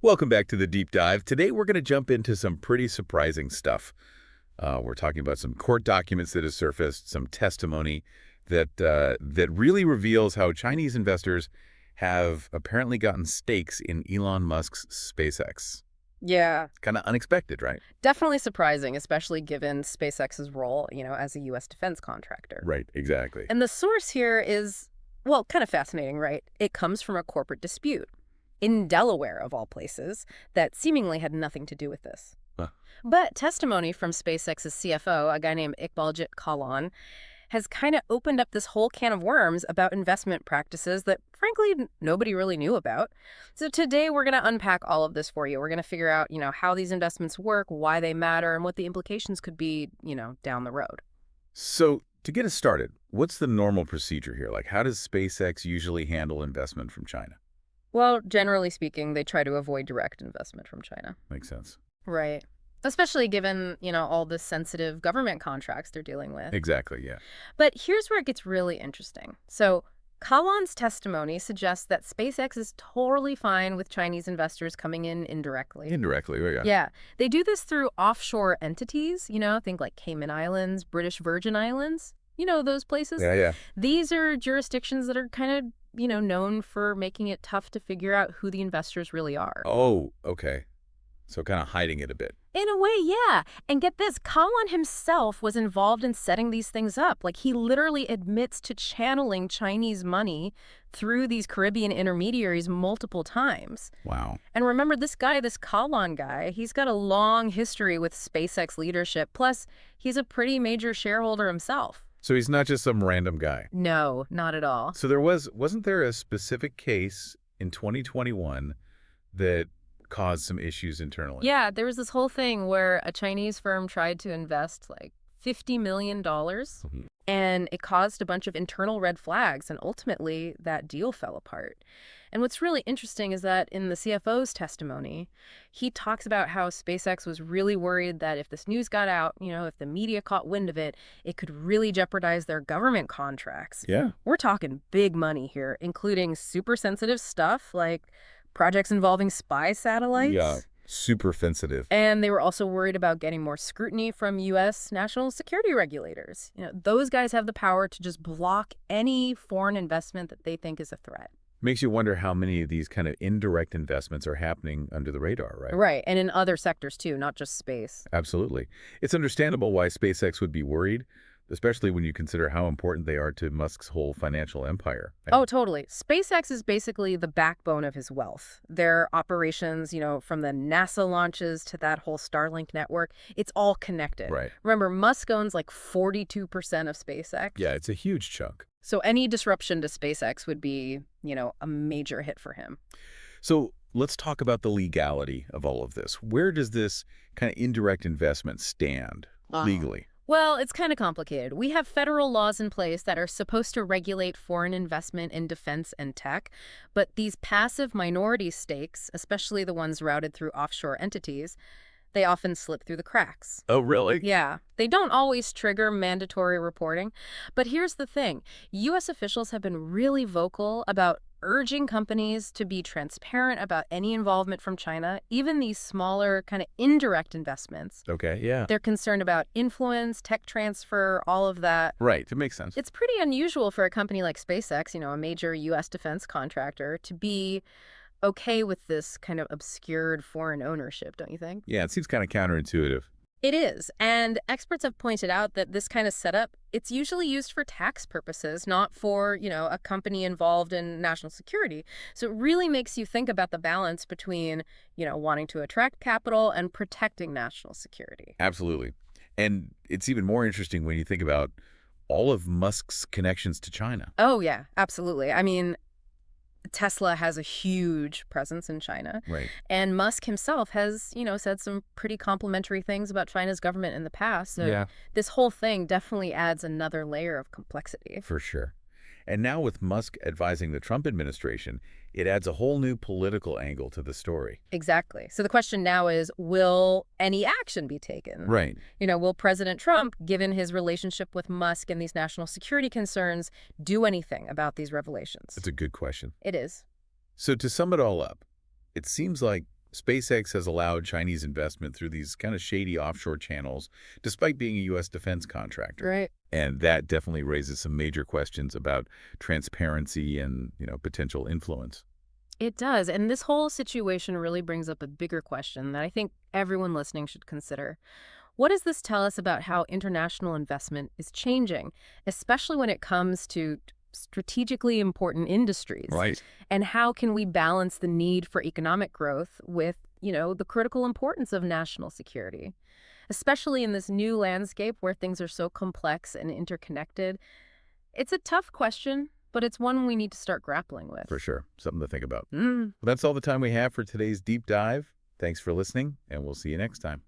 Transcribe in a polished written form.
Welcome back to the Deep Dive. Today we're going to jump into some pretty surprising stuff. We're talking about some court documents that have surfaced, some testimony that really reveals how Chinese investors have apparently gotten stakes in Elon Musk's SpaceX. Yeah, Kind of unexpected, right? definitely surprising, especially given SpaceX's role, as a U.S. defense contractor. Right, exactly. And the source here is, well, kind of fascinating, right? It comes from a corporate dispute in Delaware, of all places, that seemingly had nothing to do with this. Huh. But testimony from SpaceX's CFO, a guy named Iqbaljit Kalan, has kind of opened up this whole can of worms about investment practices that, frankly, nobody really knew about. So today we're going to unpack all of this for you. We're going to figure out, how these investments work, why they matter, and what the implications could be, down the road. So to get us started, what's the normal procedure here? Like, how does SpaceX usually handle investment from China? Well, generally speaking, they try to avoid direct investment from China. Makes sense. Right. Especially given, all the sensitive government contracts they're dealing with. Exactly, yeah. But here's where it gets really interesting. So Kalan's testimony suggests that SpaceX is totally fine with Chinese investors coming in indirectly. Indirectly, yeah. Yeah. They do this through offshore entities, think like Cayman Islands, British Virgin Islands, those places. Yeah. These are jurisdictions that are kind of, known for making it tough to figure out who the investors really are. Oh, okay. So kind of hiding it a bit. In a way, yeah. And get this, Kalan himself was involved in setting these things up. Like, he literally admits to channeling Chinese money through these Caribbean intermediaries multiple times. Wow. And remember, this Kalan guy, he's got a long history with SpaceX leadership. Plus, he's a pretty major shareholder himself. So he's not just some random guy. No, not at all. So wasn't there a specific case in 2021 that caused some issues internally? Yeah, there was this whole thing where a Chinese firm tried to invest like $50 million, and it caused a bunch of internal red flags, and ultimately that deal fell apart. And what's really interesting is that in the CFO's testimony, he talks about how SpaceX was really worried that if this news got out, if the media caught wind of it, it could really jeopardize their government contracts. Yeah. We're talking big money here, including super sensitive stuff like projects involving spy satellites. Yeah, super sensitive. And they were also worried about getting more scrutiny from U.S. national security regulators. Those guys have the power to just block any foreign investment that they think is a threat. Makes you wonder how many of these kind of indirect investments are happening under the radar, right? Right, and in other sectors too, not just space. Absolutely. It's understandable why SpaceX would be worried, especially when you consider how important they are to Musk's whole financial empire. Oh, totally. SpaceX is basically the backbone of his wealth. Their operations, from the NASA launches to that whole Starlink network, it's all connected. Right. Remember, Musk owns like 42% of SpaceX. Yeah, it's a huge chunk. So any disruption to SpaceX would be, a major hit for him. So let's talk about the legality of all of this. Where does this kind of indirect investment stand legally? Well, it's kind of complicated. We have federal laws in place that are supposed to regulate foreign investment in defense and tech, but these passive minority stakes, especially the ones routed through offshore entities, they often slip through the cracks. Oh, really? Yeah, they don't always trigger mandatory reporting. But here's the thing. U.S. officials have been really vocal about urging companies to be transparent about any involvement from China, even these smaller kind of indirect investments. Okay, yeah. They're concerned about influence, tech transfer, all of that. Right, it makes sense. It's pretty unusual for a company like SpaceX, a major U.S. defense contractor, to be okay with this kind of obscured foreign ownership, don't you think? Yeah, it seems kind of counterintuitive. It is, and experts have pointed out that this kind of setup, it's usually used for tax purposes, not for, a company involved in national security. So it really makes you think about the balance between, wanting to attract capital and protecting national security. Absolutely. And it's even more interesting when you think about all of Musk's connections to China. Oh, yeah, absolutely. I mean, Tesla has a huge presence in China. Right. And Musk himself has, said some pretty complimentary things about China's government in the past. So this whole thing definitely adds another layer of complexity. For sure. And now with Musk advising the Trump administration, it adds a whole new political angle to the story. Exactly. So the question now is, will any action be taken? Right. Will President Trump, given his relationship with Musk and these national security concerns, do anything about these revelations? That's a good question. It is. So to sum it all up, it seems like SpaceX has allowed Chinese investment through these kind of shady offshore channels, despite being a U.S. defense contractor. Right. And that definitely raises some major questions about transparency and, potential influence. It does. And this whole situation really brings up a bigger question that I think everyone listening should consider. What does this tell us about how international investment is changing, especially when it comes to strategically important industries? Right. And how can we balance the need for economic growth with, the critical importance of national security? Especially in this new landscape where things are so complex and interconnected. It's a tough question, but it's one we need to start grappling with. For sure. Something to think about. Mm. Well, that's all the time we have for today's deep dive. Thanks for listening, and we'll see you next time.